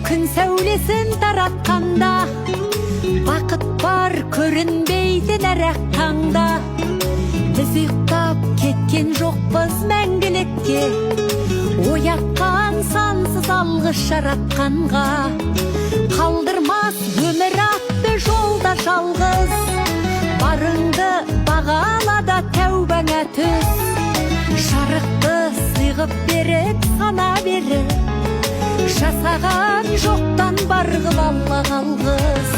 күн сәулесін таратқанда, бақыт бар көрінбейді нәрәк таңда. Біз ұйықтап кеткен жоқпыз мәңгілікке, оятқан сансыз алғыс жаратқанға. Қалдырмас өмір атты жолда жалғыз, барыңды бағалада тәубаңа түс. Жарықты сыйғып беріп сана беріп, жасаған жоқтан бар қыл Алла қалғыз.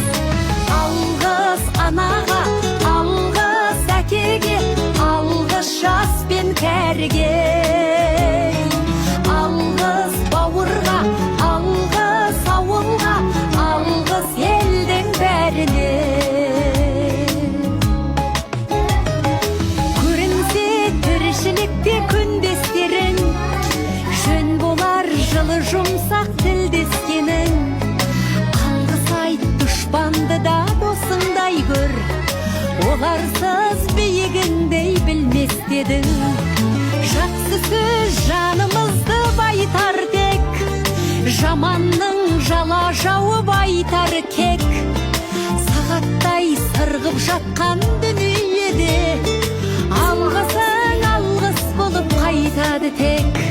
Алғыс анаға, алғыс әкеге, алғыс жас пен кәріге. Алғыс бауырға, алғыс ауылға, алғыс елдің бәріне. Көрінсе тіршілікте күндестерің, жөн болар жылы жұмсақ тілдескенің. Алғыс айт дұшпанды да досыңдай көр, оларсыз биігіңдей білмес дедің. Жақсы сөз жанымызды байтар тек, жаманның жала жауып айтар кек. Сағаттай сырғып жатқан дүниеде, алғысың алғыс болып қайтады тек.